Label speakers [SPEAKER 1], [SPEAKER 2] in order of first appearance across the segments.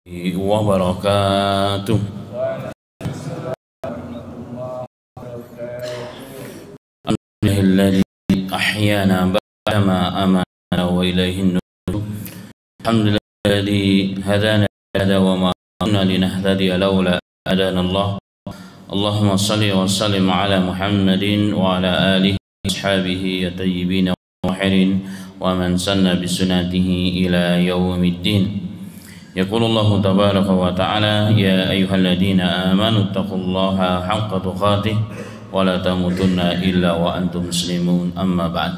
[SPEAKER 1] wabarakatuh. Alhamdulillahilladzi ahyana ba'dama amana wa ilaihin nusyur. Alhamdulillahilladzi hadana wa ma kunna linahtadiya laula hadana Allah. Allahumma shalli wa sallim ala Muhammadin wa ala alihi wa ashabihi at-tayyibin at-tahirin wa man sanna bi sunnatihi ila yaumiddin. يقول الله تبارك وتعالى يا أيها الذين آمنوا اتقوا الله حق تقاته ولا تموتن إلا وأنتم مسلمون أما بعد.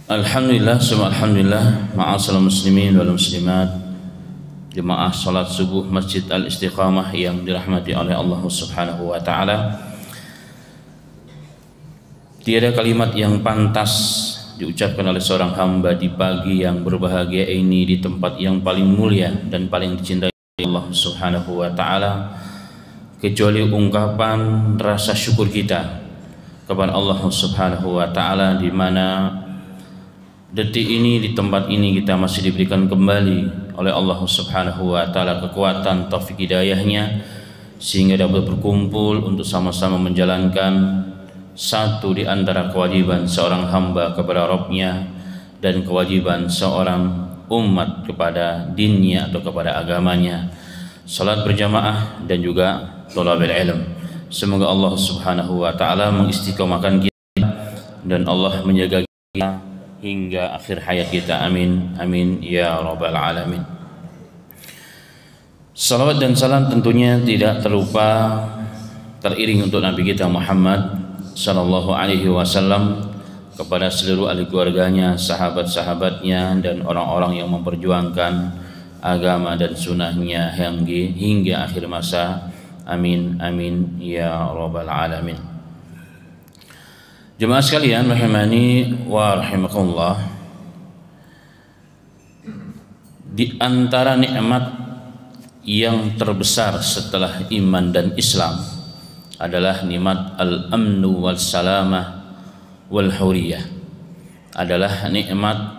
[SPEAKER 1] Alhamdulillah summa alhamdulillah ma'asal muslimin wal muslimat, jemaah salat subuh Masjid Al-Istiqamah yang dirahmati oleh Allah Subhanahu wa taala. Tiada kalimat yang pantas diucapkan oleh seorang hamba di pagi yang berbahagia ini di tempat yang paling mulia dan paling dicintai Allah Subhanahu wa taala kecuali ungkapan rasa syukur kita kepada Allah Subhanahu wa taala, di mana detik ini di tempat ini kita masih diberikan kembali oleh Allah Subhanahu wa taala kekuatan taufik hidayahnya sehingga dapat berkumpul untuk sama-sama menjalankan satu di antara kewajiban seorang hamba kepada Rabbnya dan kewajiban seorang umat kepada dinnya atau kepada agamanya, salat berjamaah dan juga thalabil ilm. Semoga Allah Subhanahu wa taala mengistiqomahkan kita dan Allah menjaga kita hingga akhir hayat kita. Amin amin ya rabbal alamin. Salawat dan salam tentunya tidak terlupa teriring untuk Nabi kita Muhammad sallallahu alaihi wasallam, kepada seluruh ahli keluarganya, sahabat-sahabatnya dan orang-orang yang memperjuangkan agama dan sunnahnya hingga akhir masa. Amin amin ya rabbal alamin. Jemaah sekalian rahimani wa rahimakumullah, di antara nikmat yang terbesar setelah iman dan Islam adalah nikmat al-amnu wal salamah wal huriyah, adalah nikmat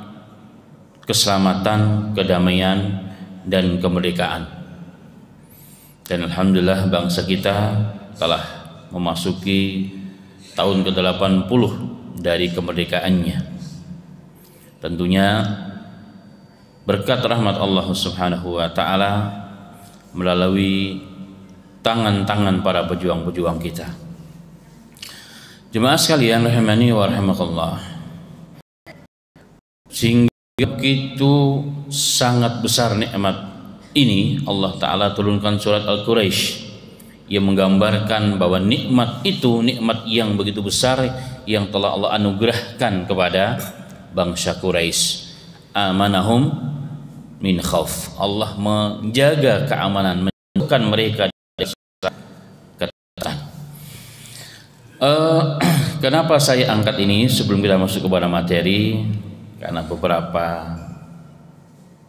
[SPEAKER 1] keselamatan, kedamaian dan kemerdekaan. Dan alhamdulillah bangsa kita telah memasuki tahun ke-80 dari kemerdekaannya. Tentunya berkat rahmat Allah Subhanahu wa taala melalui tangan-tangan para pejuang-pejuang kita. Jemaah sekalian rahimani wa rahimakallah, sehingga begitu sangat besar nikmat ini Allah Ta'ala turunkan surat Al-Quraisy yang menggambarkan bahwa nikmat itu nikmat yang begitu besar yang telah Allah anugerahkan kepada bangsa Quraisy. Amanahum min khauf, Allah menjaga keamanan, menjauhkan mereka. Kenapa saya angkat ini sebelum kita masuk kepada materi? Karena beberapa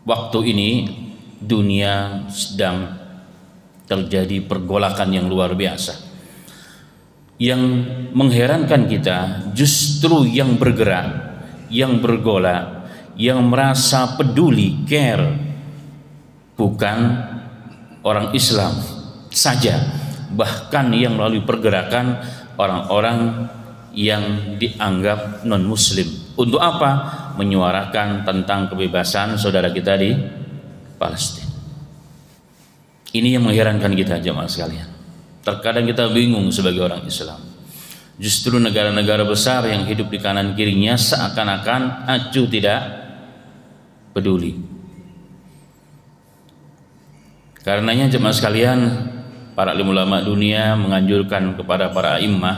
[SPEAKER 1] waktu ini dunia sedang terjadi pergolakan yang luar biasa. Yang mengherankan kita justru yang bergerak, yang bergolak, yang merasa peduli, care, bukan orang Islam saja, bahkan yang melalui pergerakan orang-orang yang dianggap non-muslim. Untuk apa? Menyuarakan tentang kebebasan saudara kita di Palestina. Ini yang mengherankan kita jemaah sekalian. Terkadang kita bingung sebagai orang Islam. Justru negara-negara besar yang hidup di kanan kirinya seakan-akan acuh tidak peduli. Karenanya jemaah sekalian, para ulama dunia menganjurkan kepada para imam,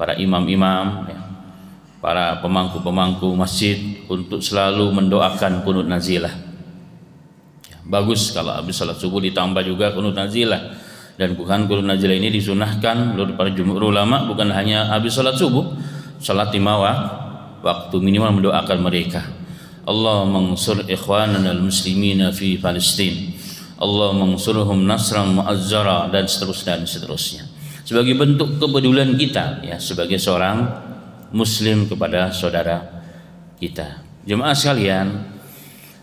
[SPEAKER 1] para imam-imam, para pemangku-pemangku masjid untuk selalu mendoakan qunut nazilah. Bagus kalau habis salat subuh ditambah juga qunut nazilah. Dan bukan qunut nazilah ini disunahkan oleh para jumhur ulama bukan hanya habis salat subuh, salat 5 waktu minimal mendoakan mereka. Allah mansur ikhwanana al-muslimina fi Palestin. Allah mangsurhum nasran mu'azzara, dan seterusnya. Sebagai bentuk kepedulian kita ya sebagai seorang muslim kepada saudara kita. Jemaah sekalian,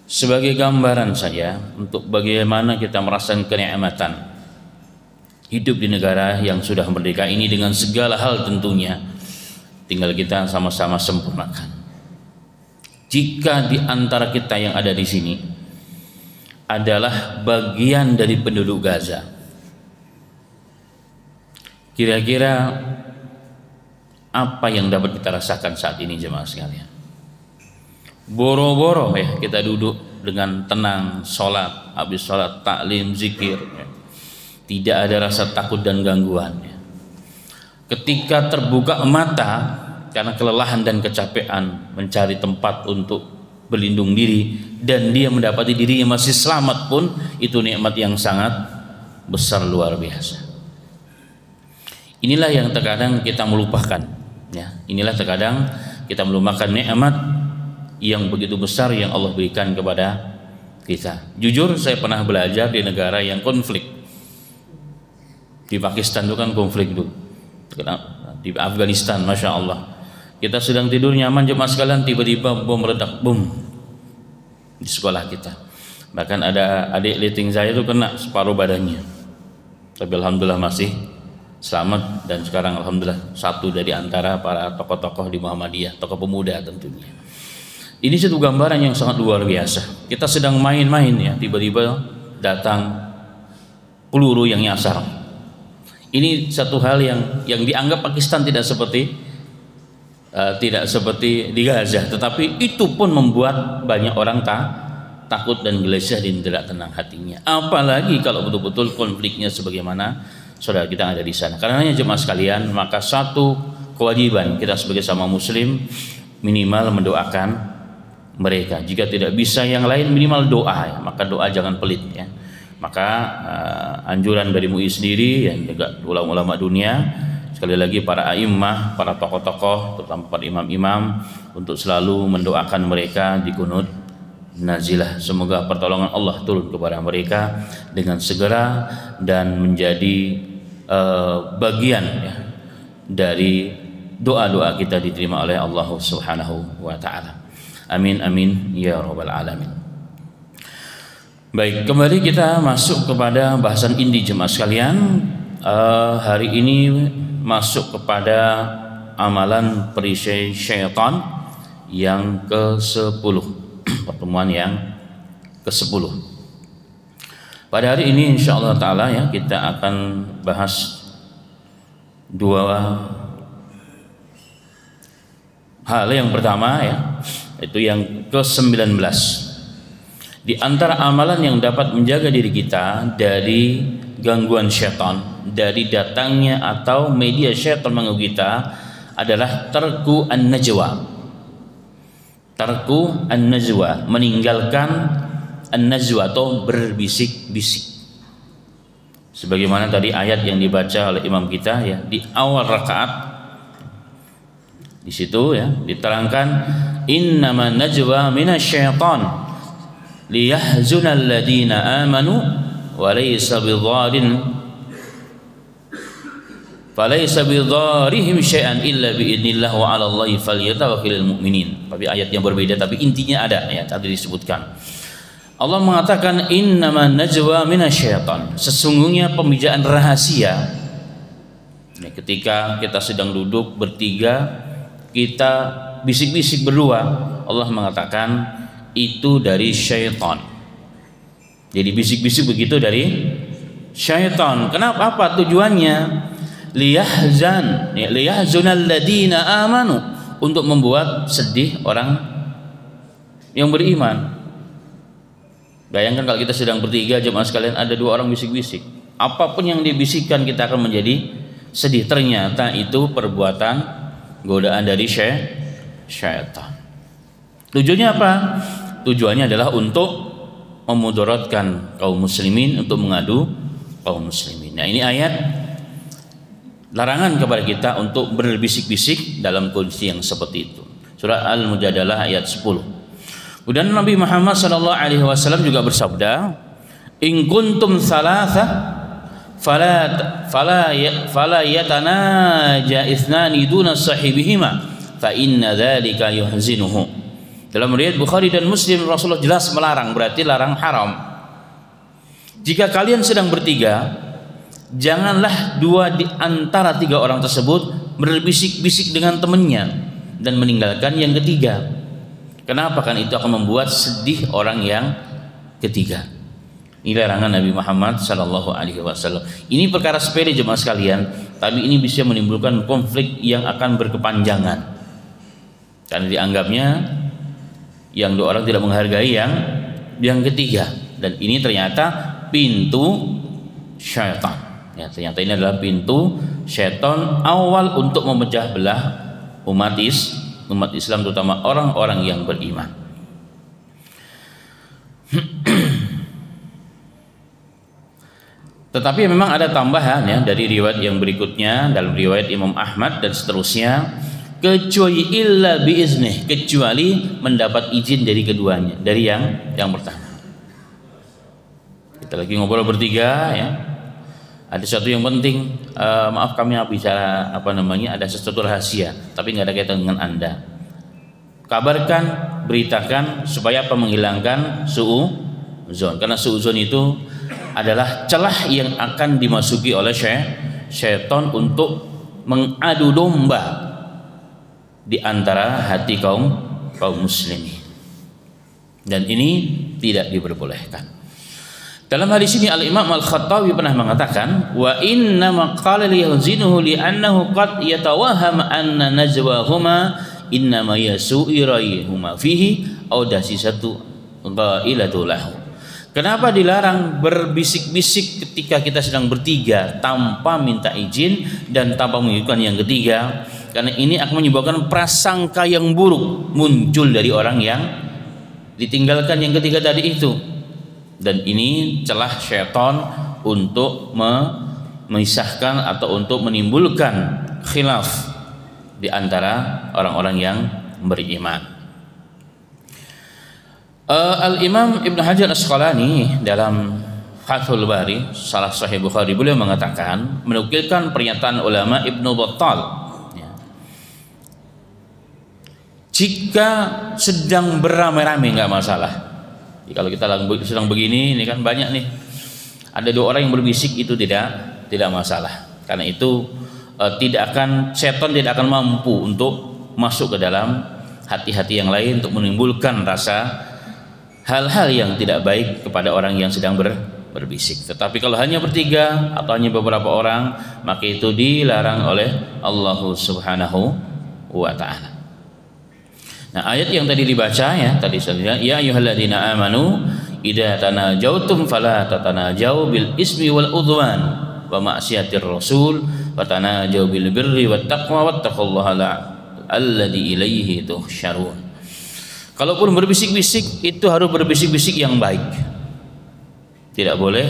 [SPEAKER 1] sebagai gambaran saja untuk bagaimana kita merasakan kenikmatan hidup di negara yang sudah merdeka ini dengan segala hal tentunya. Tinggal kita sama-sama sempurnakan. Jika di antara kita yang ada di sini adalah bagian dari penduduk Gaza, kira-kira apa yang dapat kita rasakan saat ini jemaah sekalian? Boro-boro ya kita duduk dengan tenang, sholat, habis sholat taklim, zikir ya. Tidak ada rasa takut dan gangguan ya. Ketika terbuka mata karena kelelahan dan kecapean mencari tempat untuk berlindung diri dan dia mendapati dirinya masih selamat pun, itu nikmat yang sangat besar, luar biasa. Inilah yang terkadang kita melupakan ya. Inilah terkadang kita melupakan nikmat yang begitu besar yang Allah berikan kepada kita. Jujur saya pernah belajar di negara yang konflik. Di Pakistan itu kan konflik dulu, di Afghanistan, Masya Allah, kita sedang tidur nyaman jemaah sekalian, tiba-tiba bom meledak, bom di sekolah kita. Bahkan ada adik liting saya itu kena separuh badannya, tapi alhamdulillah masih selamat, dan sekarang alhamdulillah satu dari antara para tokoh-tokoh di Muhammadiyah, tokoh pemuda tentunya. Ini satu gambaran yang sangat luar biasa. Kita sedang main-main ya, tiba-tiba datang peluru yang nyasar. Ini satu hal yang dianggap Pakistan tidak seperti di Gaza, tetapi itu pun membuat banyak orang takut dan gelisah dan tidak tenang hatinya. Apalagi kalau betul-betul konfliknya sebagaimana saudara kita ada di sana. Karenanya jemaah sekalian, maka satu kewajiban kita sebagai sama muslim minimal mendoakan mereka. Jika tidak bisa yang lain, minimal doa ya. Maka doa jangan pelit ya. Maka anjuran dari MUI sendiri dan juga ulama-ulama dunia, sekali lagi para a'immah, para tokoh-tokoh, terutama para imam-imam, untuk selalu mendoakan mereka di kunut nazilah. Semoga pertolongan Allah turun kepada mereka dengan segera dan menjadi bagian ya, dari doa-doa kita diterima oleh Allah Subhanahu wa taala. Amin amin ya rabbal alamin. Baik, kembali kita masuk kepada bahasan inti jemaah sekalian. Hari ini masuk kepada amalan perisai syaitan yang ke-10, pertemuan yang ke-10. Pada hari ini insyaallah taala ya, kita akan bahas dua hal. Yang pertama ya, itu yang ke-19. Di antara amalan yang dapat menjaga diri kita dari gangguan syaitan, dari datangnya atau media syaitan mengganggu kita, adalah tarku an-najwa. Tarku an-najwa, meninggalkan an-najwa atau berbisik-bisik. Sebagaimana tadi ayat yang dibaca oleh imam kita ya di awal rakaat, di situ ya diterangkan innama najwa minasyaitan liyahzunal ladina amanu wa laysa bidharihim syai'an illa biidznillah wa 'ala Allahi falyatawakkilul mu'minin. Tapi ayat yang berbeda, tapi intinya ada ya, tadi disebutkan. Allah mengatakan innama najwa minasyaitan, sesungguhnya pembicaraan rahasia ya, ketika kita sedang duduk bertiga, kita bisik-bisik berdua, Allah mengatakan itu dari syaitan. Jadi bisik-bisik begitu dari syaitan. Kenapa? Apa tujuannya? Liyahzunal ladina amanu, untuk membuat sedih orang yang beriman. Bayangkan kalau kita sedang bertiga jemaah sekalian, ada dua orang bisik-bisik, apapun yang dibisikkan kita akan menjadi sedih. Ternyata itu perbuatan godaan dari syaitan. Tujuannya apa? Tujuannya adalah untuk memudaratkan kaum muslimin, untuk mengadu kaum muslimin. Nah, ini ayat larangan kepada kita untuk berbisik-bisik dalam kondisi yang seperti itu. Surah Al-Mujadalah ayat 10. Kemudian Nabi Muhammad SAW juga bersabda, "In kuntum thalatha fala yatanaja ithnani duna sahibihima fa inna dzalika yuhzinuhu." Dalam riwayat Bukhari dan Muslim Rasulullah jelas melarang, berarti larang haram. Jika kalian sedang bertiga, janganlah dua di antara tiga orang tersebut berbisik-bisik dengan temannya dan meninggalkan yang ketiga. Kenapa? Kan itu akan membuat sedih orang yang ketiga. Ini larangan Nabi Muhammad sallallahu alaihi wasallam. Ini perkara sepele jemaah sekalian, tapi ini bisa menimbulkan konflik yang akan berkepanjangan. Karena dianggapnya yang dua orang tidak menghargai yang ketiga, dan ini ternyata pintu syaitan. Ya, ternyata ini adalah pintu syaitan awal untuk memecah belah umat Islam, terutama orang-orang yang beriman. Tetapi memang ada tambahan ya dari riwayat yang berikutnya, dalam riwayat Imam Ahmad dan seterusnya, kecuali illa biiznih, kecuali mendapat izin dari keduanya, dari yang pertama. Kita lagi ngobrol bertiga ya, ada sesuatu yang penting, maaf kami bicara ada sesuatu rahasia, tapi nggak ada kaitan dengan Anda. Kabarkan, beritakan supaya menghilangkan suudzon, karena suudzon itu adalah celah yang akan dimasuki oleh syaitan untuk mengadu domba di antara hati kaum muslimin, dan ini tidak diperbolehkan. Dalam hadis ini Al-Imam Al-Khattabi pernah mengatakan, wa inna ma qala li yahzinuhu li annahu qad yatawahham anna najwahuma inna ma yasu'irayhuma fihi aw dasisatu dhailatu lahu. Kenapa dilarang berbisik-bisik ketika kita sedang bertiga tanpa minta izin dan tanpa menunjukkan yang ketiga? Karena ini akan menyebabkan prasangka yang buruk muncul dari orang yang ditinggalkan yang ketiga tadi itu. Dan ini celah syaitan untuk memisahkan atau untuk menimbulkan khilaf di antara orang-orang yang beriman. Al-Imam Ibn Hajar Asqalani dalam Fathul Bari Syarah Sahih Bukhari, beliau mengatakan, menukilkan pernyataan ulama Ibnu Battal ya, jika sedang beramai-ramai nggak masalah. Jadi kalau kita sedang begini, ini kan banyak nih, ada dua orang yang berbisik, itu tidak masalah. Karena itu setan tidak akan mampu untuk masuk ke dalam hati-hati yang lain untuk menimbulkan rasa hal-hal yang tidak baik kepada orang yang sedang berbisik. Tetapi kalau hanya bertiga atau hanya beberapa orang, maka itu dilarang oleh Allah Subhanahu wa ta'ala. Nah, ayat yang tadi dibaca ya, tadi saya ya ayyuhalladzina amanu idza tanajautum fala tatanajau bil ismi wal udwan wa ma'siyatir rasul wa tanajau bil birri wat taqwa wattaqullaha alladzi ilaihi tuhsyarun. Kalaupun berbisik-bisik, itu harus berbisik-bisik yang baik. Tidak boleh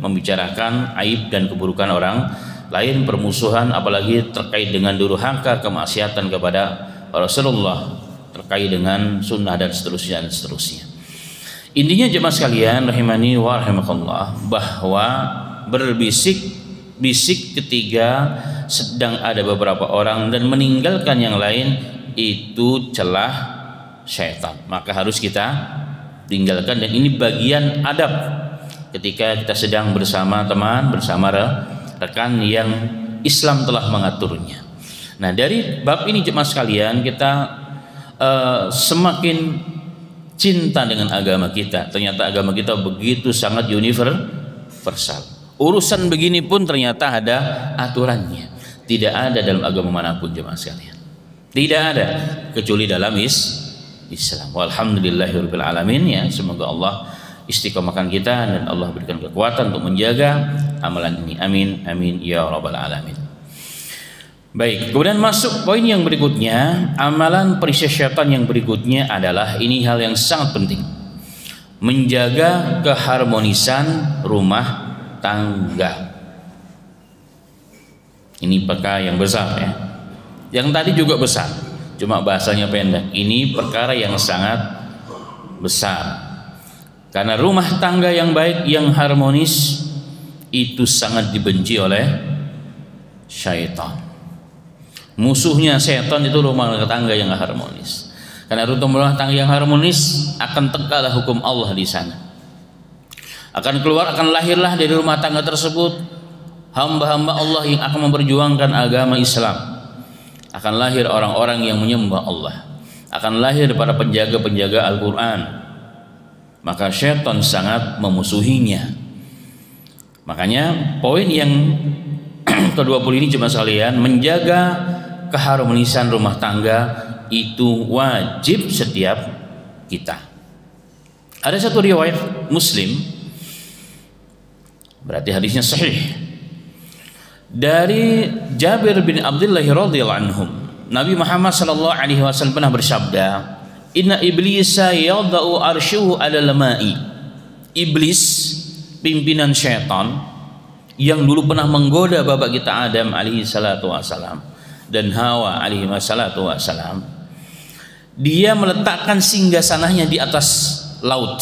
[SPEAKER 1] membicarakan aib dan keburukan orang lain, permusuhan, apalagi terkait dengan durhaka, kemaksiatan kepada Rasulullah, terkait dengan sunnah dan seterusnya. Intinya jemaah sekalian rahimani wa rahimakumullah, bahwa berbisik-bisik ketika sedang ada beberapa orang dan meninggalkan yang lain itu celah syaitan, maka harus kita tinggalkan. Dan ini bagian adab ketika kita sedang bersama teman, bersama rekan yang Islam telah mengaturnya. Nah, dari bab ini jemaah sekalian, kita semakin cinta dengan agama kita. Ternyata agama kita begitu sangat universal. Urusan begini pun ternyata ada aturannya. Tidak ada dalam agama manapun jemaah sekalian, tidak ada kecuali dalam Islam. Walhamdulillahirabbil alamin ya. Semoga Allah istiqomahkan kita dan Allah berikan kekuatan untuk menjaga amalan ini. Amin amin ya rabbal alamin. Baik, kemudian masuk poin yang berikutnya, amalan perisai syaitan yang berikutnya adalah, ini hal yang sangat penting, menjaga keharmonisan rumah tangga. Ini perkara yang besar ya. Yang tadi juga besar, cuma bahasanya pendek. Ini perkara yang sangat besar. Karena rumah tangga yang baik, yang harmonis, itu sangat dibenci oleh syaitan. Musuhnya setan itu rumah tangga yang harmonis. Karena rumah tangga yang harmonis akan tegaklah hukum Allah di sana. Akan lahirlah dari rumah tangga tersebut hamba-hamba Allah yang akan memperjuangkan agama Islam. Akan lahir orang-orang yang menyembah Allah. Akan lahir para penjaga-penjaga Al-Quran. Maka syaitan sangat memusuhinya. Makanya poin yang ke-20 ini cuma sekalian, menjaga keharmonisan rumah tangga itu wajib setiap kita. Ada satu riwayat Muslim, berarti hadisnya sahih, dari Jabir bin Abdullah radhiyallahu anhum. Nabi Muhammad sallallahu alaihi wasallam pernah bersabda, "Inna iblisa yadau arshuhu 'alal ma'i." Iblis, pimpinan syaitan yang dulu pernah menggoda bapak kita Adam alaihi salatu wasalam dan Hawa alaihi salatu wasalam, dia meletakkan singgasananya di atas laut.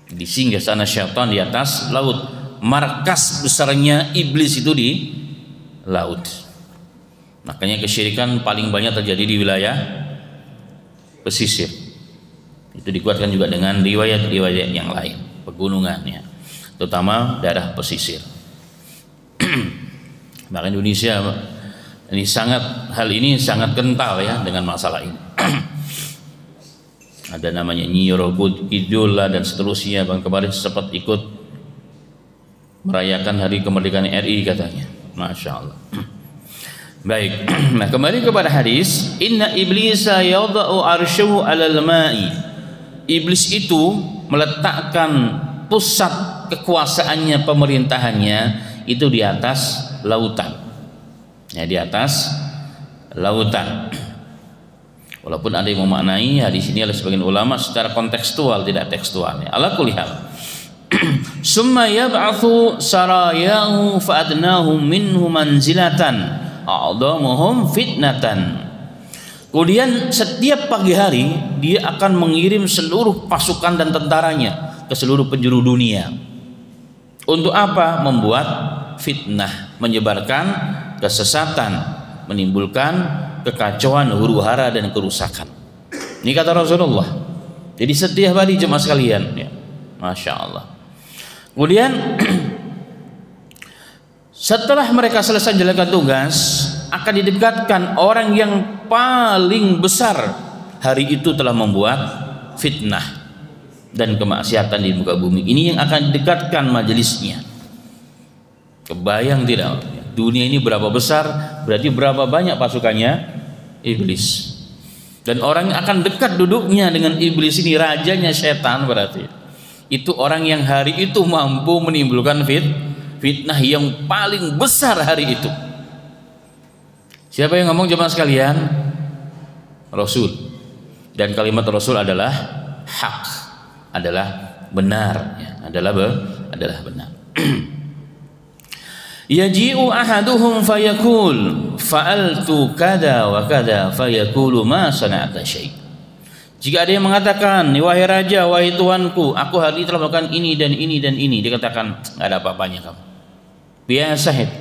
[SPEAKER 1] Di singgasana syaitan di atas laut. Markas besarnya iblis itu di laut. Makanya kesyirikan paling banyak terjadi di wilayah pesisir. Itu dikuatkan juga dengan riwayat-riwayat yang lain, pegunungannya, terutama daerah pesisir. Maka Indonesia ini hal ini sangat kental ya dengan masalah ini. Ada namanya Nyi Roro Kidul dan seterusnya. Bang kemarin sempat ikut merayakan hari kemerdekaan RI katanya. Masya Allah. Baik. Nah, kembali kepada hadis, inna iblisa yadau arsyahu 'alal ma'i. Iblis itu meletakkan pusat kekuasaannya, pemerintahannya itu di atas lautan. Ya, di atas lautan. Walaupun ada yang memaknai hadis ini oleh sebagian ulama secara kontekstual, tidak tekstual. Ala kulli hal. Summa yab'atsu sarayahu fa'adnahum minhu manzilatan a'dhamuhum fitnatan. Kemudian setiap pagi hari dia akan mengirim seluruh pasukan dan tentaranya ke seluruh penjuru dunia. Untuk apa? Membuat fitnah, menyebarkan kesesatan, menimbulkan kekacauan, huru-hara dan kerusakan. Ini kata Rasulullah. Jadi setiap hari jemaah sekalian, ya, Masya Allah. Kemudian setelah mereka selesai menjalankan tugas, akan didekatkan orang yang paling besar hari itu telah membuat fitnah dan kemaksiatan di muka bumi. Ini yang akan didekatkan majelisnya. Kebayang tidak? Dunia ini berapa besar, berarti berapa banyak pasukannya iblis. Dan orang yang akan dekat duduknya dengan iblis ini, rajanya setan berarti. Itu orang yang hari itu mampu menimbulkan fitnah yang paling besar hari itu. Siapa yang ngomong jemaah sekalian? Rasul. Dan kalimat Rasul adalah hak, adalah benar, ya, adalah benar. Yaji'u ahaduhum fayaqul fa'altu kada wa kada fayaqulu ma sana'ta syai'. Jika ada yang mengatakan, wahai raja, wahai tuanku, aku hari ini telah melakukan ini dan ini dan ini, dikatakan enggak ada apa-apanya kamu. Biasa itu.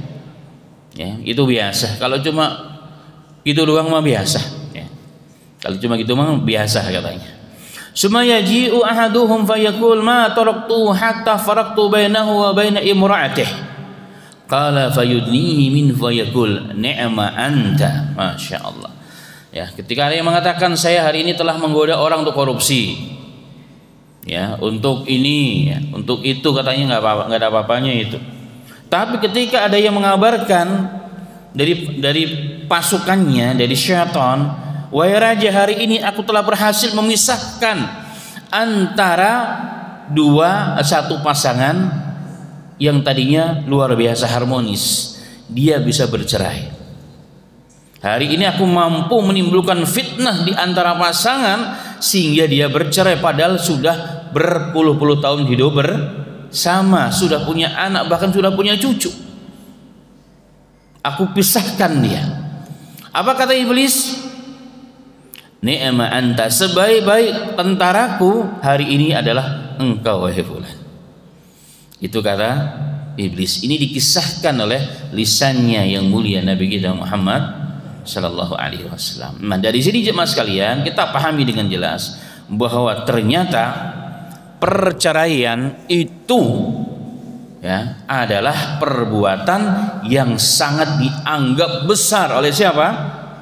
[SPEAKER 1] Ya, itu biasa. Kalau cuma gitu doang mah biasa, ya. Kalau cuma gitu mah biasa katanya. Summa yaji'u ahaduhum fayaqul ma taraktu hatta faraqtu bainahu wa baina imra'atihi. Qala fayudnihi min fayaqul ni'ma anta. Masya Allah. Ya, ketika ada yang mengatakan saya hari ini telah menggoda orang untuk korupsi, ya, untuk ini, ya, untuk itu, katanya nggak ada apa-apanya itu. Tapi ketika ada yang mengabarkan dari pasukannya, dari syaitan, wahai raja, hari ini aku telah berhasil memisahkan antara satu pasangan yang tadinya luar biasa harmonis, dia bisa bercerai. Hari ini aku mampu menimbulkan fitnah di antara pasangan sehingga dia bercerai, padahal sudah berpuluh-puluh tahun hidup bersama, sudah punya anak, bahkan sudah punya cucu. Aku pisahkan dia. Apa kata iblis? Ni'ma anta, sebaik-baik tentaraku hari ini adalah engkau wahai fulan. Itu kata iblis. Ini dikisahkan oleh lisannya yang mulia Nabi kita Muhammad Sallallahu Alaihi Wasallam. Nah, dari sini jemaah sekalian kita pahami dengan jelas bahwa ternyata perceraian itu ya adalah perbuatan yang sangat dianggap besar oleh siapa?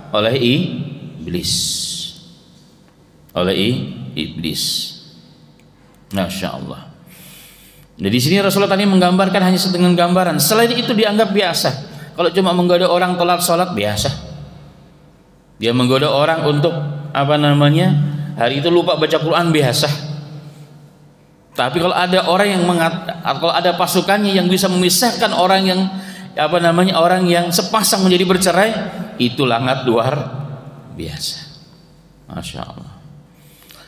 [SPEAKER 1] Oleh iblis. Oleh iblis. Masya Allah. Nah, di sini Rasulullah tadi menggambarkan hanya dengan gambaran. Selain itu dianggap biasa. Kalau cuma menggoda orang telat sholat biasa. Dia menggoda orang untuk hari itu lupa baca Quran biasa. Tapi kalau ada orang yang kalau ada pasukannya yang bisa memisahkan orang yang orang yang sepasang menjadi bercerai, itu sangat luar biasa. Masya Allah.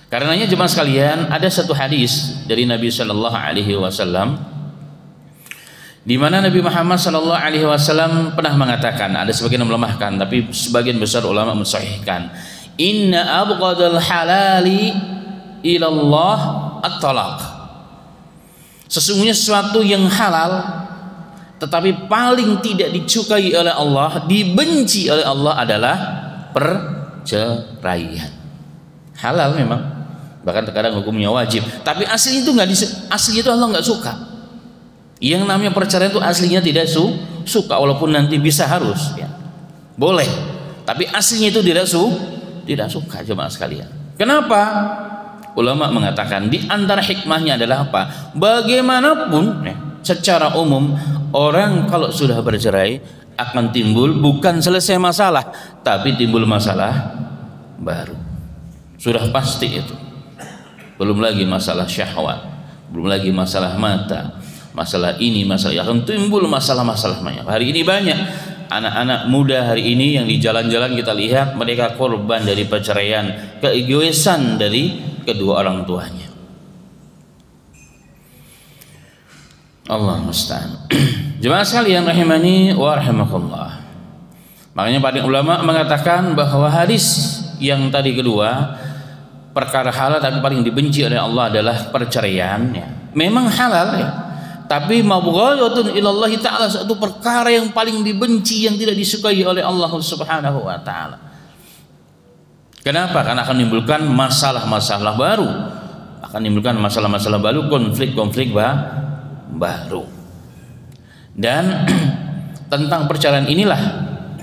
[SPEAKER 1] Karenanya jemaah sekalian, ada satu hadis dari Nabi Sallallahu Alaihi Wasallam di mana Nabi Muhammad Sallallahu Alaihi Wasallam pernah mengatakan, ada sebagian yang melemahkan tapi sebagian besar ulama mensahihkan, inna abghadal halali ilallah at-talaq. Sesungguhnya sesuatu yang halal tetapi paling tidak disukai oleh Allah, dibenci oleh Allah adalah perceraian. Halal memang, bahkan terkadang hukumnya wajib, tapi asli itu asli itu Allah nggak suka. Yang namanya perceraian itu aslinya tidak suka, walaupun nanti bisa harus ya. Boleh, tapi aslinya itu tidak suka jemaah sekalian. Kenapa? Ulama mengatakan di antara hikmahnya adalah apa? Bagaimanapun ya, secara umum orang kalau sudah bercerai akan timbul bukan selesai masalah, tapi timbul masalah baru. Sudah pasti itu. Belum lagi masalah syahwat, belum lagi masalah mata, masalah ini, masalah akan timbul masalah-masalah banyak. Hari ini banyak anak-anak muda hari ini yang di jalan-jalan kita lihat mereka korban dari perceraian, keegoisan dari kedua orang tuanya. Allah musta'an. Jemaah sekalian rahimani wa rahimakumullah. Makanya para ulama mengatakan bahwa hadis yang tadi kedua, perkara halal tapi paling dibenci oleh Allah adalah perceraian ya. Memang halal ya, tapi mabghadhatun ilallah ta'ala, satu perkara yang paling dibenci, yang tidak disukai oleh Allah Subhanahu wa taala. Kenapa? Karena akan menimbulkan masalah-masalah baru, akan menimbulkan masalah-masalah baru, konflik-konflik baru. Dan tentang perceraian inilah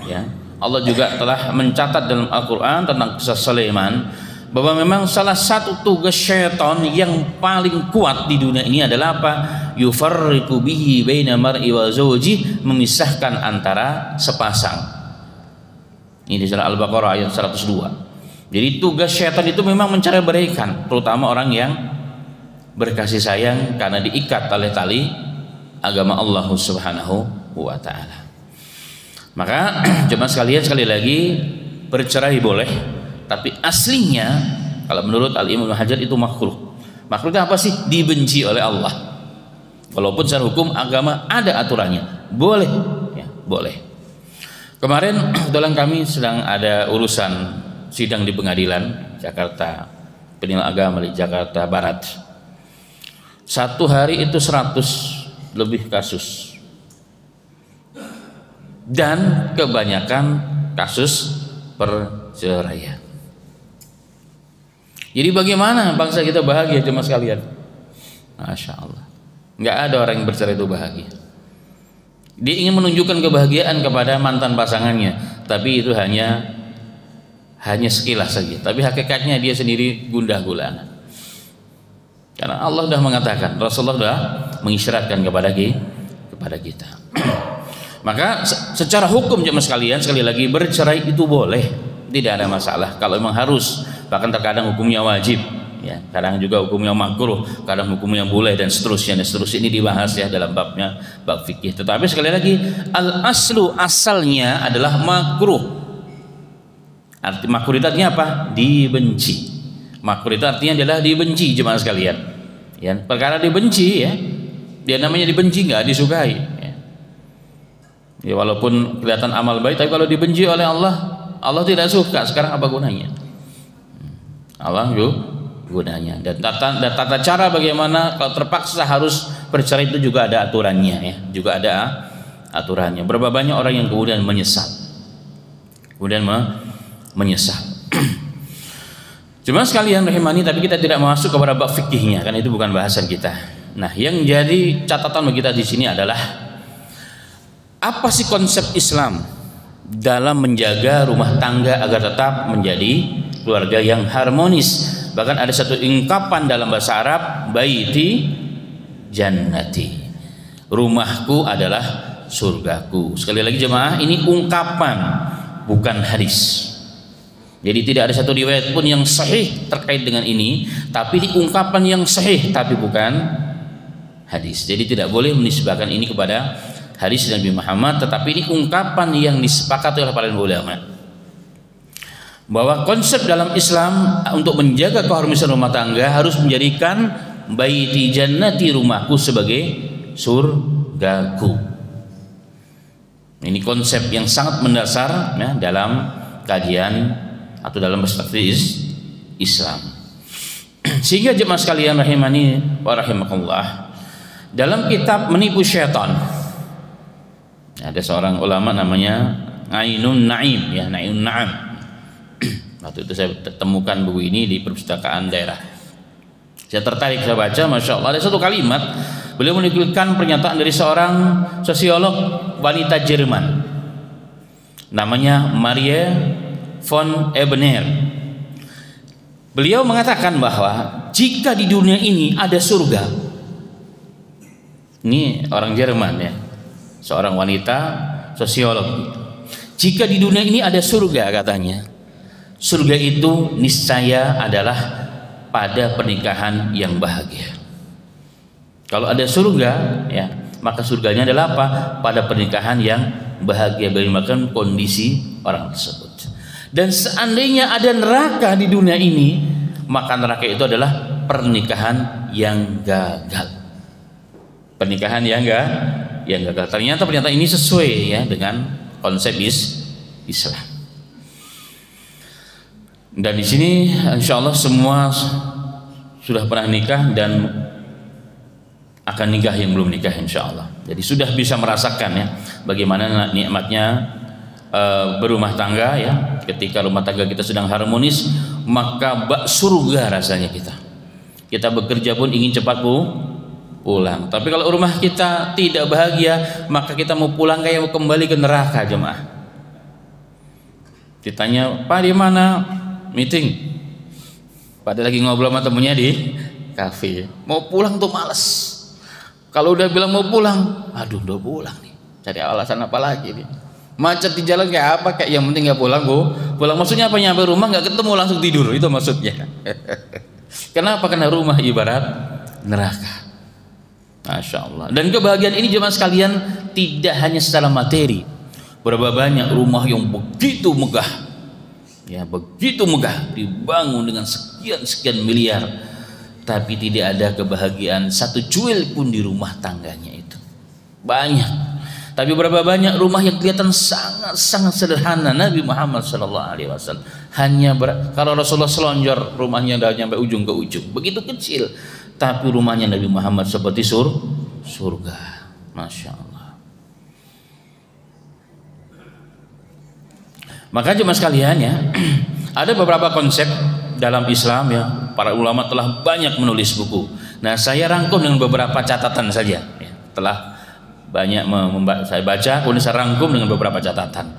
[SPEAKER 1] ya, Allah juga telah mencatat dalam Al-Quran tentang kisah Sulaiman, bahwa memang salah satu tugas syaitan yang paling kuat di dunia ini adalah apa? Yufarriqu bihi baina mar'i wa zawji, memisahkan antara sepasang. Ini di surah Al-Baqarah ayat 102. Jadi tugas syaitan itu memang mencari beraikan, terutama orang yang berkasih sayang karena diikat oleh tali agama Allah Subhanahu wa taala. Maka jemaah sekalian, sekali lagi, bercerai boleh, tapi aslinya kalau menurut Al-Imam Hajar itu makruh. Makruhnya apa sih? Dibenci oleh Allah. Walaupun secara hukum agama ada aturannya, boleh ya, boleh. Kemarin kebetulan kami sedang ada urusan sidang di pengadilan Jakarta, Pengadilan Agama di Jakarta Barat. Satu hari itu 100 lebih kasus, dan kebanyakan kasus perceraian. Jadi bagaimana bangsa kita bahagia jemaah sekalian? Masya Allah, nggak ada orang yang bercerai itu bahagia. Dia ingin menunjukkan kebahagiaan kepada mantan pasangannya, tapi itu hanya sekilas saja. Tapi hakikatnya dia sendiri gundah gulana. Karena Allah sudah mengatakan, Rasulullah sudah mengisyaratkan kepada kita. Maka secara hukum jemaah sekalian, sekali lagi, bercerai itu boleh, tidak ada masalah kalau memang harus. Bahkan terkadang hukumnya wajib ya, kadang juga hukumnya makruh, kadang hukumnya boleh, dan seterusnya. Ini dibahas ya dalam bab fikih. Tetapi sekali lagi, al-aslu, asalnya adalah makruh. Arti makruh itu artinya apa? Dibenci. Makruh itu artinya adalah dibenci jemaah sekalian ya. Perkara dibenci ya, dia namanya dibenci, nggak disukai ya, walaupun kelihatan amal baik, tapi kalau dibenci oleh Allah, Allah tidak suka. Sekarang apa gunanya? Allah gunanya. Dan tata cara bagaimana kalau terpaksa harus bercerai itu juga ada aturannya ya, juga ada aturannya. Berapa banyak orang yang kemudian menyesal kemudian menyesal. Cuma sekalian rahimani, tapi kita tidak masuk kepada bab fikihnya karena itu bukan bahasan kita. Nah, yang jadi catatan bagi kita di sini adalah apa sih konsep Islam dalam menjaga rumah tangga agar tetap menjadi keluarga yang harmonis. Bahkan ada satu ungkapan dalam bahasa Arab, baiti jannati, rumahku adalah surgaku. Sekali lagi jemaah, ini ungkapan bukan hadis. Jadi tidak ada satu riwayat pun yang sahih terkait dengan ini, tapi di ungkapan yang sahih tapi bukan hadis. Jadi tidak boleh menisbahkan ini kepada hadis Nabi Muhammad, tetapi ini ungkapan yang disepakati oleh para ulama bahwa konsep dalam Islam untuk menjaga keharmonisan rumah tangga harus menjadikan baiti jannati, rumahku, sebagai surgaku. Ini konsep yang sangat mendasar ya, dalam kajian atau dalam perspektif Islam. Sehingga jemaah sekalian rahimani wa rahimakumullah, dalam kitab Menipu Syaitan ada seorang ulama namanya Ainun Naim, ya, Ainun Naim. Waktu itu saya temukan buku ini di perpustakaan daerah. Saya tertarik, saya baca, masya Allah, ada satu kalimat beliau menukilkan pernyataan dari seorang sosiolog wanita Jerman namanya Maria von Ebener. Beliau mengatakan bahwa jika di dunia ini ada surga, ini orang Jerman ya, seorang wanita sosiolog, jika di dunia ini ada surga, katanya, surga itu niscaya adalah pada pernikahan yang bahagia. Kalau ada surga ya, maka surganya adalah apa? Pada pernikahan yang bahagia, bagaimana kondisi orang tersebut. Dan seandainya ada neraka di dunia ini, maka neraka itu adalah pernikahan yang gagal. Pernikahan yang gagal. Ternyata pernyataan ini sesuai ya dengan konsep Islam. Dan di sini insya Allah semua sudah pernah nikah dan akan nikah yang belum nikah insya Allah. Jadi sudah bisa merasakan ya bagaimana nikmatnya berumah tangga ya. Ketika rumah tangga kita sedang harmonis, maka bak surga rasanya kita. Kita bekerja pun ingin cepat pulang. Tapi kalau rumah kita tidak bahagia, maka kita mau pulang kayak mau kembali ke neraka jemaah. Ditanya, "Pak, di mana?" "Meeting." Padahal lagi ngobrol sama temennya di kafe. Mau pulang tuh males. Kalau udah bilang mau pulang, aduh udah pulang nih. Cari alasan apa lagi nih? Macet di jalan kayak apa, kayak yang penting nggak pulang pulang. Maksudnya apa? Nyampe rumah nggak ketemu langsung tidur, itu maksudnya. Kenapa? Karena rumah ibarat neraka. Masya Allah. Dan kebahagiaan ini jemaah sekalian tidak hanya secara materi. Berapa banyak rumah yang begitu megah ya, begitu megah, dibangun dengan sekian miliar, tapi tidak ada kebahagiaan satu cuil pun di rumah tangganya itu. Banyak. Tapi berapa banyak rumah yang kelihatan sangat sederhana. Nabi Muhammad SAW hanya kalau Rasulullah selonjor rumahnya dah sampai ujung ke ujung, begitu kecil, tapi rumahnya Nabi Muhammad seperti surga. Masya Allah. Maka jemaah sekalian ya, ada beberapa konsep dalam Islam ya, para ulama telah banyak menulis buku. Nah, saya rangkum dengan beberapa catatan saja ya. Telah banyak saya baca, kemudian saya rangkum dengan beberapa catatan.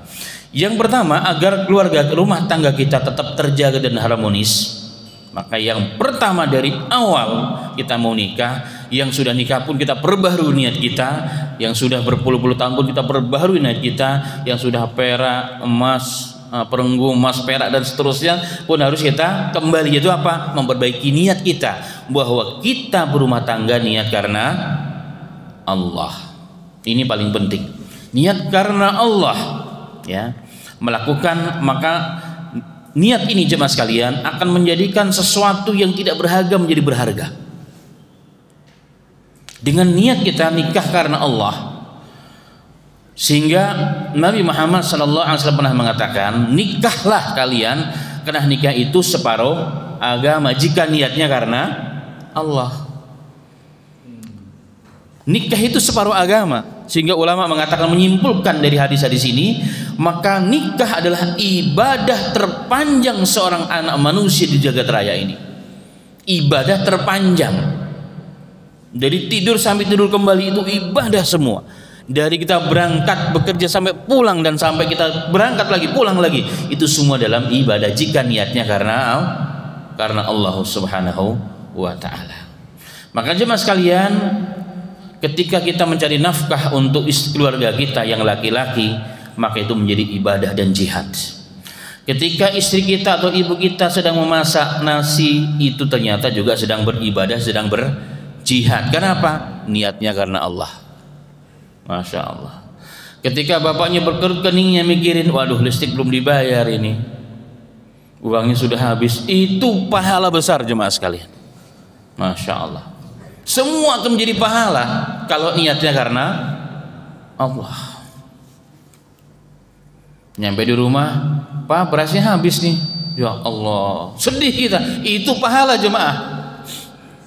[SPEAKER 1] Yang pertama, agar keluarga rumah tangga kita tetap terjaga dan harmonis, maka yang pertama dari awal kita mau nikah, yang sudah nikah pun kita perbaharui niat kita, yang sudah berpuluh-puluh tahun pun kita perbaharui niat kita, yang sudah perak, emas, perunggu, emas, perak dan seterusnya pun harus kita kembali. Itu apa? Memperbaiki niat kita bahwa kita berumah tangga niat karena Allah. Ini paling penting. Niat karena Allah ya. Melakukan, maka niat ini jemaah sekalian akan menjadikan sesuatu yang tidak berharga menjadi berharga. Dengan niat kita nikah karena Allah, sehingga Nabi Muhammad SAW pernah mengatakan, nikahlah kalian karena nikah itu separuh agama jika niatnya karena Allah. Nikah itu separuh agama, sehingga ulama mengatakan, menyimpulkan dari hadis-hadis ini maka nikah adalah ibadah terpanjang seorang anak manusia di jagat raya ini. Ibadah terpanjang. Dari tidur sampai tidur kembali itu ibadah semua. Dari kita berangkat bekerja sampai pulang dan sampai kita berangkat lagi pulang lagi, itu semua dalam ibadah jika niatnya karena Allah Subhanahu wa taala. Maka jemaah sekalian, ketika kita mencari nafkah untuk keluarga kita yang laki-laki, maka itu menjadi ibadah dan jihad. Ketika istri kita atau ibu kita sedang memasak nasi, itu ternyata juga sedang beribadah, sedang berjihad. Kenapa? Niatnya karena Allah. Masya Allah. Ketika bapaknya berkerut keningnya mikirin, waduh listrik belum dibayar ini, uangnya sudah habis, itu pahala besar jemaah sekalian. Masya Allah. Semua akan menjadi pahala kalau niatnya karena Allah. Nyampe di rumah, Pak berasnya habis nih. Ya Allah, sedih kita. Itu pahala jemaah.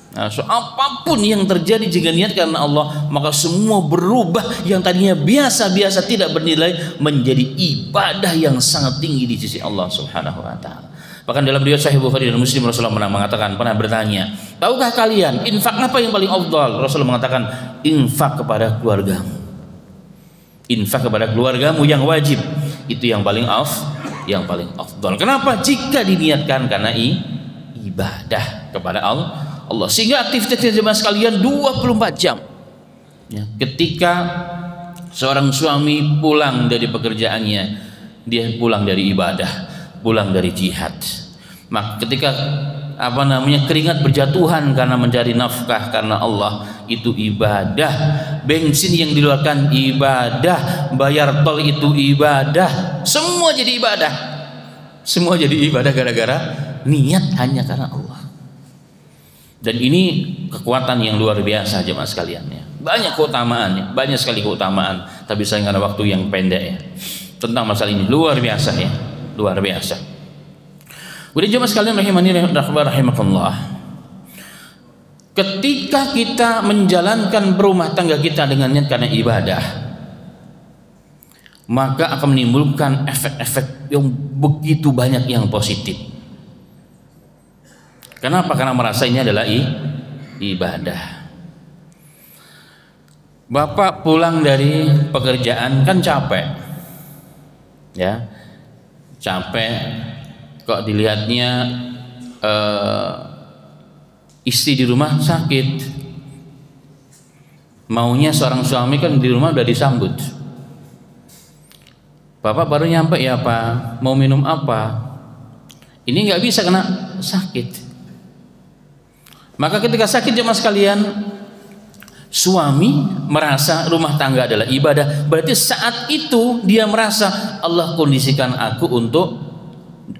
[SPEAKER 1] Nah, so, apapun yang terjadi jika niat karena Allah, maka semua berubah yang tadinya biasa-biasa tidak bernilai menjadi ibadah yang sangat tinggi di sisi Allah Subhanahu wa taala. Bahkan dalam riwayat Sahih Bukhari dan Muslim, Rasulullah pernah bertanya, tahukah kalian infak apa yang paling afdal? Rasulullah mengatakan, infak kepada keluargamu. Infak kepada keluargamu yang wajib, itu yang paling afdal. Kenapa? Jika diniatkan karena ibadah kepada Allah. Sehingga aktivitasnya jemaah sekalian 24 jam. Ya, ketika seorang suami pulang dari pekerjaannya, dia pulang dari ibadah, pulang dari jihad. Maka ketika keringat berjatuhan karena mencari nafkah karena Allah, itu ibadah. Bensin yang dikeluarkan ibadah, bayar tol itu ibadah. Semua jadi ibadah. Semua jadi ibadah gara-gara niat hanya karena Allah. Dan ini kekuatan yang luar biasa jemaah sekalian ya. Banyak keutamaannya, banyak sekali keutamaan, tapi saya karena waktu yang pendek ya. Tentang masalah ini luar biasa ya, luar biasa. Kemudian jemaah sekalian rahimani rahimakumullah. Ketika kita menjalankan berumah tangga kita dengan niat karena ibadah, maka akan menimbulkan efek-efek yang begitu banyak yang positif. Kenapa? Karena merasa ini adalah ibadah. Bapak pulang dari pekerjaan kan capek, ya, capek. Kok dilihatnya istri di rumah sakit, maunya seorang suami kan di rumah udah disambut. Bapak baru nyampe, ya Pak, mau minum apa? Ini nggak bisa kena sakit. Maka ketika sakit jemaah sekalian, suami merasa rumah tangga adalah ibadah, berarti saat itu dia merasa Allah kondisikan aku untuk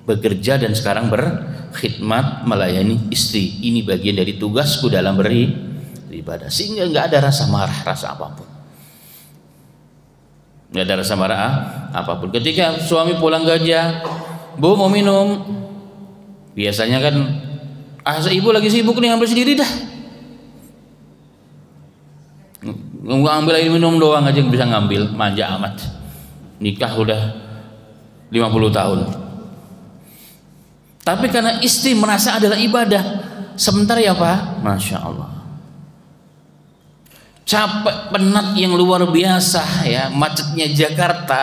[SPEAKER 1] bekerja dan sekarang berkhidmat melayani istri. Ini bagian dari tugasku dalam beribadah, sehingga nggak ada rasa marah, rasa apapun. Nggak ada rasa marah apapun. Ketika suami pulang kerja, Bu mau minum, biasanya kan ibu lagi sibuk nih, ambil sendiri dah. Nggak ambil air minum doang aja bisa ngambil, manja amat. Nikah udah 50 tahun. Tapi karena istri merasa adalah ibadah, sebentar ya Pak, Masya Allah. Capek, penat yang luar biasa ya, macetnya Jakarta,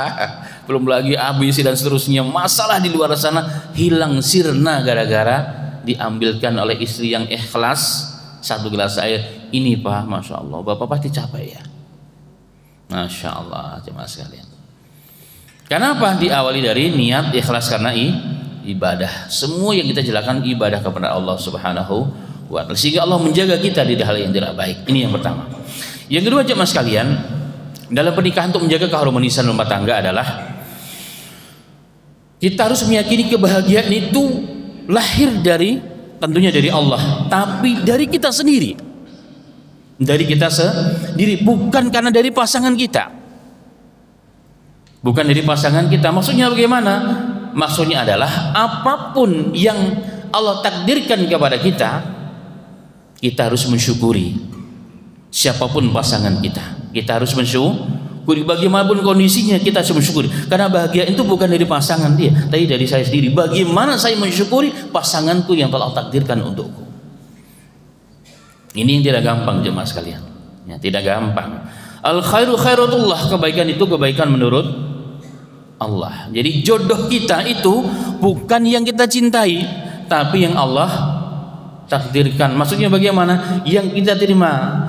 [SPEAKER 1] belum lagi ABC dan seterusnya, masalah di luar sana hilang sirna gara-gara diambilkan oleh istri yang ikhlas satu gelas air. Ini Pak, Masya Allah, Bapak pasti capek ya. Masya Allah jemaah sekalian. Kenapa? Diawali dari niat ikhlas karena ibadah. Semua yang kita jalankan ibadah kepada Allah Subhanahu wa taala, sehingga Allah menjaga kita di hal yang tidak baik. Ini yang pertama. Yang kedua jemaah sekalian, dalam pernikahan untuk menjaga keharmonisan rumah tangga adalah kita harus meyakini kebahagiaan itu lahir dari, tentunya dari Allah, tapi dari kita sendiri. Dari kita sendiri, bukan karena dari pasangan kita. Bukan dari pasangan kita. Maksudnya bagaimana? Maksudnya adalah apapun yang Allah takdirkan kepada kita, kita harus mensyukuri. Siapapun pasangan kita, kita harus Bagaimanapun kondisinya kita harus mensyukuri. Karena bahagia itu bukan dari pasangan dia, tapi dari saya sendiri. Bagaimana saya mensyukuri pasanganku yang telah takdirkan untukku. Ini yang tidak gampang jemaah sekalian. Ya, tidak gampang. Al khairu khairatullah, kebaikan itu kebaikan menurut Allah. Jadi jodoh kita itu bukan yang kita cintai, tapi yang Allah takdirkan. Maksudnya bagaimana? Yang kita terima.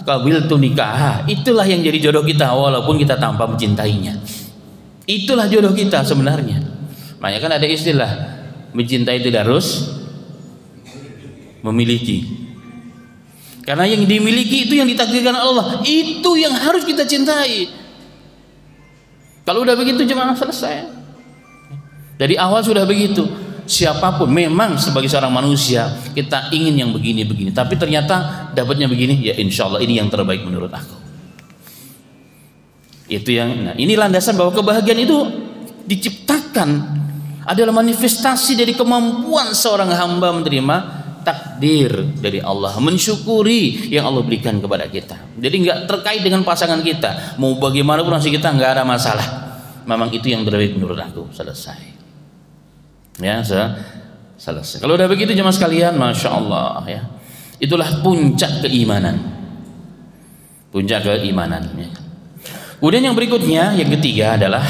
[SPEAKER 1] Qabiltu nikah, itulah yang jadi jodoh kita walaupun kita tanpa mencintainya. Itulah jodoh kita sebenarnya. Makanya kan ada istilah mencintai tidak harus memiliki. Karena yang dimiliki itu yang ditakdirkan Allah, itu yang harus kita cintai. Kalau udah begitu jemaah selesai. Dari awal sudah begitu. Siapapun memang sebagai seorang manusia kita ingin yang begini-begini, tapi ternyata dapatnya begini, ya insya Allah ini yang terbaik menurut aku. Itu yang, nah ini landasan bahwa kebahagiaan itu diciptakan adalah manifestasi dari kemampuan seorang hamba menerima takdir dari Allah, mensyukuri yang Allah berikan kepada kita. Jadi nggak terkait dengan pasangan kita, mau bagaimanapun nasib kita nggak ada masalah. Memang itu yang terbaik menurut aku. Selesai. Ya, selesai. Kalau udah begitu jemaah sekalian, masya Allah ya, itulah puncak keimanan. Puncak keimanan. Ya. Kemudian yang berikutnya, yang ketiga adalah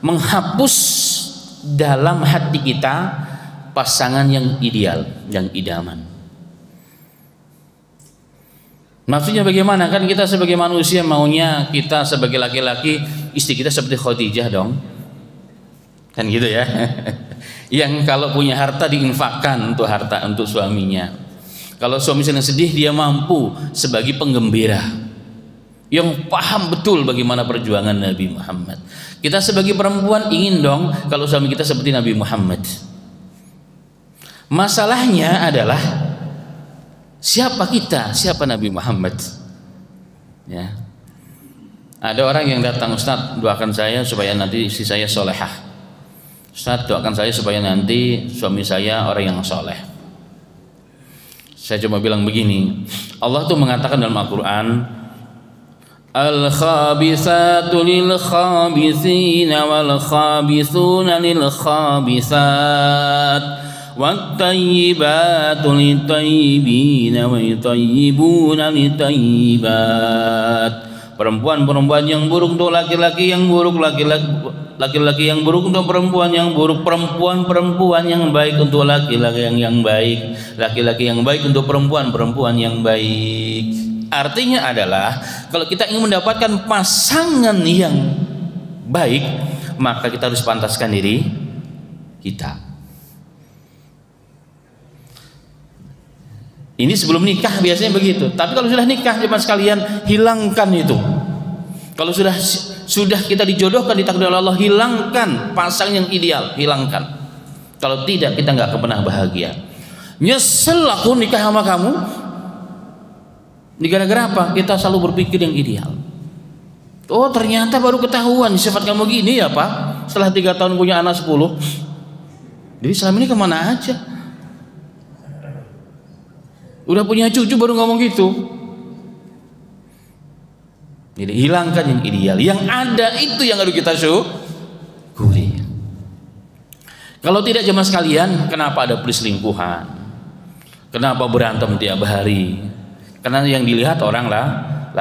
[SPEAKER 1] menghapus dalam hati kita pasangan yang ideal, yang idaman. Maksudnya bagaimana? Kan kita sebagai manusia maunya kita sebagai laki-laki istri kita seperti Khadijah dong. Kan gitu ya. Yang kalau punya harta diinfakkan untuk harta untuk suaminya. Kalau suami sedang sedih dia mampu sebagai penggembira yang paham betul bagaimana perjuangan Nabi Muhammad. Kita sebagai perempuan ingin dong kalau suami kita seperti Nabi Muhammad. Masalahnya adalah siapa kita, siapa Nabi Muhammad. Ya. Ada orang yang datang, Ustaz doakan saya supaya nanti istri saya solehah. Ustaz doakan saya supaya nanti suami saya orang yang soleh. Saya cuma bilang begini, Allah tuh mengatakan dalam Al-Quran, al-khabithatu lil-khabithina wal-khabithuna lil-khabithat wat-tayyibatu lit-tayyibina wat-tayyibuna lit-tayyibat. Perempuan-perempuan yang buruk untuk laki-laki yang buruk, laki-laki yang buruk untuk perempuan yang buruk, perempuan yang baik untuk laki-laki yang baik, laki-laki yang baik untuk perempuan yang baik. Artinya adalah kalau kita ingin mendapatkan pasangan yang baik, maka kita harus pantaskan diri kita. Ini sebelum nikah biasanya begitu. Tapi kalau sudah nikah jemaah sekalian, hilangkan itu. Kalau sudah kita dijodohkan ditakdir oleh Allah, hilangkan pasang yang ideal, hilangkan. Kalau tidak kita nggak akan pernah bahagia. Nyesel aku nikah sama kamu. Ini gara-gara apa? Kita selalu berpikir yang ideal. Oh ternyata baru ketahuan sifat kamu gini ya Pak. Setelah 3 tahun punya anak 10. Jadi selama ini kemana aja? Udah punya cucu baru ngomong gitu. Jadi hilangkan yang ideal, yang ada itu yang harus kita syukuri. Kalau tidak jemaah sekalian, kenapa ada perselingkuhan? Kenapa berantem tiap hari? Karena yang dilihat orang lah,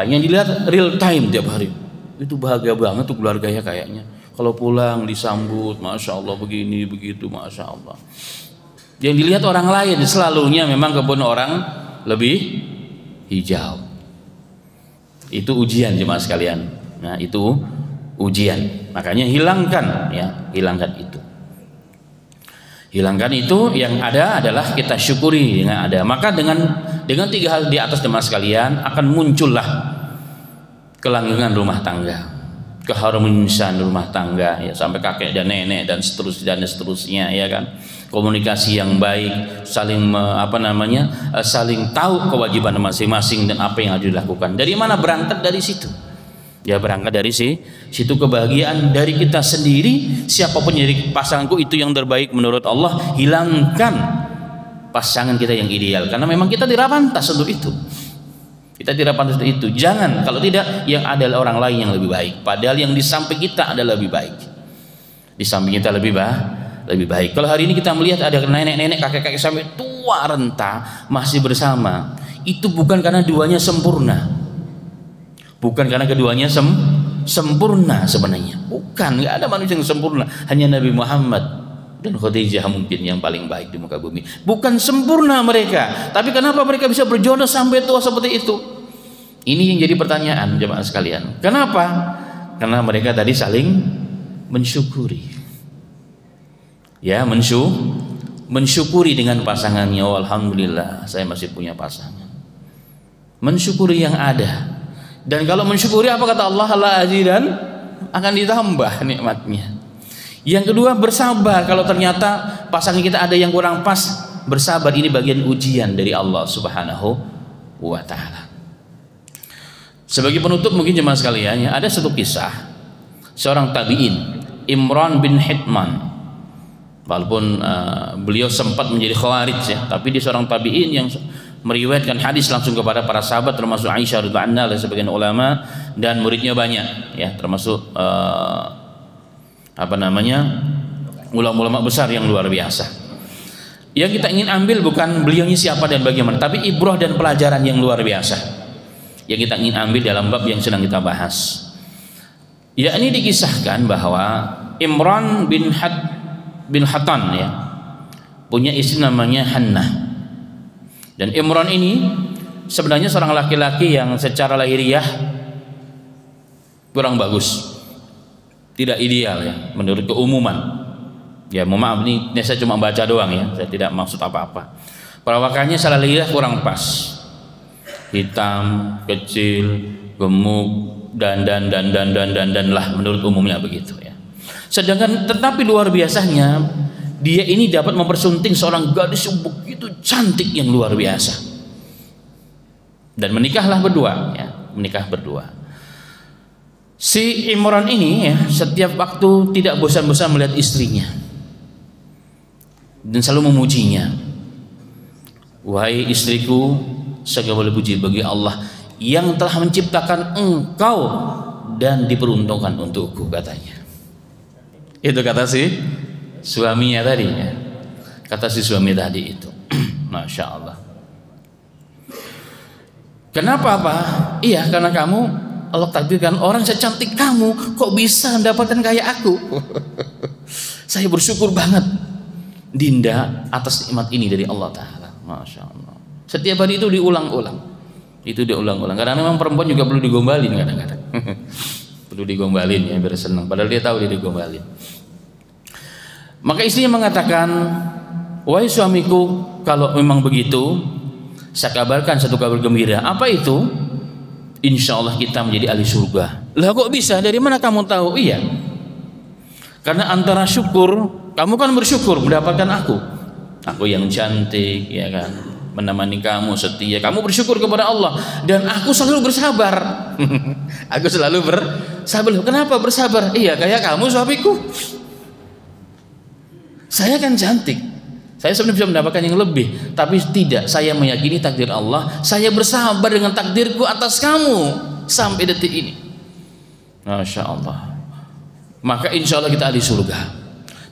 [SPEAKER 1] yang dilihat real time tiap hari. Itu bahagia banget tuh keluarganya kayaknya. Kalau pulang disambut, masya Allah begini begitu, masya Allah. Yang dilihat orang lain selalunya memang kebun orang lebih hijau. Itu ujian jemaah sekalian. Nah itu ujian. Makanya hilangkan ya, hilangkan itu. Hilangkan itu, yang ada adalah kita syukuri dengan ada. Maka dengan 3 hal di atas jemaah sekalian akan muncullah kelanggengan rumah tangga, keharmonisan rumah tangga ya, sampai kakek dan nenek dan seterusnya ya kan. Komunikasi yang baik, saling saling tahu kewajiban masing-masing dan apa yang harus dilakukan. Dari mana berangkat? Dari situ. Ya berangkat dari situ kebahagiaan dari kita sendiri. Siapapun jadi pasanganku itu yang terbaik menurut Allah. Hilangkan pasangan kita yang ideal karena memang kita tidak pantas untuk itu. Kita tidak pantas itu. Jangan, kalau tidak yang ada orang lain yang lebih baik. Padahal yang di samping kita adalah lebih baik. Di samping kita lebih baik. Kalau hari ini kita melihat ada nenek-nenek, kakek-kakek sampai tua renta masih bersama, itu bukan karena duanya sempurna. Bukan karena keduanya sempurna sebenarnya. Bukan, nggak ada manusia yang sempurna. Hanya Nabi Muhammad dan Khadijah mungkin yang paling baik di muka bumi. Bukan sempurna mereka, tapi kenapa mereka bisa berjodoh sampai tua seperti itu? Ini yang jadi pertanyaan jemaah sekalian. Kenapa? Karena mereka tadi saling mensyukuri. Ya, mensyukuri dengan pasangannya. Oh, alhamdulillah saya masih punya pasangan. Mensyukuri yang ada. Dan kalau mensyukuri apa kata Allah, la azidan, akan ditambah nikmatnya. Yang kedua, bersabar. Kalau ternyata pasangan kita ada yang kurang pas, bersabar. Ini bagian ujian dari Allah Subhanahu wa ta'ala. Sebagai penutup mungkin jemaah sekalian, ada satu kisah seorang tabi'in, Imran bin Hitman. Walaupun beliau sempat menjadi khawarij ya, tapi dia seorang tabi'in yang meriwayatkan hadis langsung kepada para sahabat, termasuk Aisyah radhiyallahu anha dan sebagian ulama, dan muridnya banyak ya, termasuk ulama-ulama besar yang luar biasa. Yang kita ingin ambil bukan beliaunya siapa dan bagaimana, tapi ibrah dan pelajaran yang luar biasa yang kita ingin ambil dalam bab yang sedang kita bahas. Yakni dikisahkan bahwa Imran bin Hatan ya, punya istri namanya Hannah. Dan Imran ini sebenarnya seorang laki-laki yang secara lahiriah kurang bagus, tidak ideal ya, menurut keumuman. Ya, mohon maaf ini saya cuma baca doang ya, saya tidak maksud apa-apa. Perawakannya secara lahiriah kurang pas, hitam, kecil, gemuk, dan lah, menurut umumnya begitu ya. Sedangkan tetapi luar biasanya, dia ini dapat mempersunting seorang gadis yang begitu cantik yang luar biasa. Dan menikah berdua. Si Imran ini ya, setiap waktu tidak bosan-bosan melihat istrinya dan selalu memujinya. Wahai istriku, segala puji bagi Allah yang telah menciptakan engkau dan diperuntukkan untukku, katanya. Itu kata si suaminya tadi ya. Kata si suami tadi itu. Masya Allah. Kenapa Pak? Iya, karena kamu, Allah takdirkan orang secantik kamu kok bisa mendapatkan kayak aku. Saya bersyukur banget Dinda atas nikmat ini dari Allah Ta'ala. Masya Allah. Setiap hari itu diulang-ulang. Karena memang perempuan juga perlu digombalin kadang-kadang. Perlu digombalin ya, biar senang. Padahal dia tahu dia digombalin. Maka istrinya mengatakan, wahai suamiku, kalau memang begitu, saya kabarkan satu kabar gembira. Apa itu? Insya Allah kita menjadi ahli surga. Lah kok bisa? Dari mana kamu tahu? Iya, karena antara syukur, kamu kan bersyukur mendapatkan aku yang cantik ya kan, menemani kamu, setia, kamu bersyukur kepada Allah, dan aku selalu bersabar. Aku selalu bersabar. Kenapa bersabar? Iya, kayak kamu suamiku. Saya kan cantik, saya sebenarnya bisa mendapatkan yang lebih, tapi tidak, saya meyakini takdir Allah, saya bersabar dengan takdirku atas kamu sampai detik ini. Masya Allah. Maka insya Allah kita ahli surga.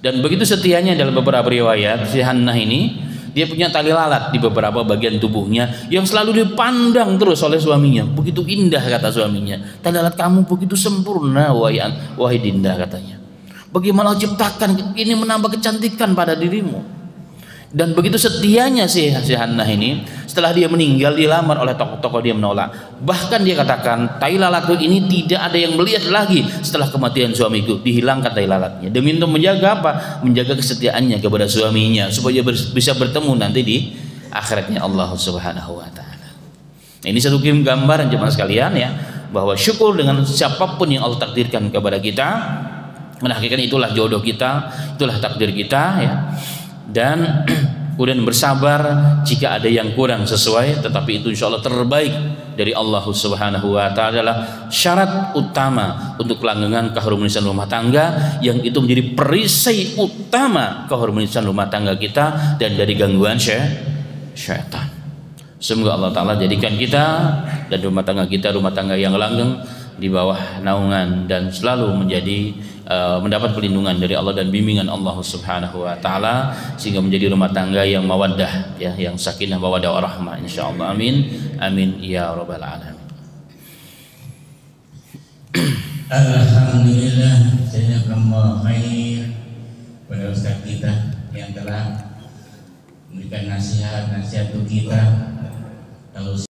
[SPEAKER 1] Dan begitu setianya dalam beberapa riwayat, si Hannah ini dia punya tali lalat di beberapa bagian tubuhnya yang selalu dipandang terus oleh suaminya. Begitu indah, kata suaminya, tali lalat kamu begitu sempurna wahai Dinda, katanya. Bagaimana Allah ciptakan ini menambah kecantikan pada dirimu. Dan begitu setianya si Hannah ini, setelah dia meninggal dilamar oleh tokoh-tokoh, dia menolak. Bahkan dia katakan, tai lalatku ini tidak ada yang melihat lagi setelah kematian suamiku. Dihilangkan tai lalatnya demi untuk menjaga apa? Menjaga kesetiaannya kepada suaminya, supaya bisa bertemu nanti di akhiratnya Allah Subhanahu wa ta'ala. Ini satu gambaran jemaah sekalian ya, bahwa syukur dengan siapapun yang Allah takdirkan kepada kita. Menakdirkan itulah jodoh kita, itulah takdir kita ya. Dan kemudian bersabar jika ada yang kurang sesuai, tetapi itu insya Allah terbaik dari Allah Subhanahu wa ta'ala adalah syarat utama untuk kelanggengan keharmonisan rumah tangga, yang itu menjadi perisai utama keharmonisan rumah tangga kita dan dari gangguan syaitan. Semoga Allah Ta'ala jadikan kita dan rumah tangga kita rumah tangga yang langgeng di bawah naungan dan selalu menjadi mendapat perlindungan dari Allah dan bimbingan Allah Subhanahu wa taala, sehingga menjadi rumah tangga yang mawaddah, ya, yang sakinah mawaddah warahmah insyaallah. Amin. Amin ya rabbal alamin.
[SPEAKER 2] Alhamdulillah, jazakallahu khair pada ustaz kita yang telah memberikan nasihat untuk kita. Kalau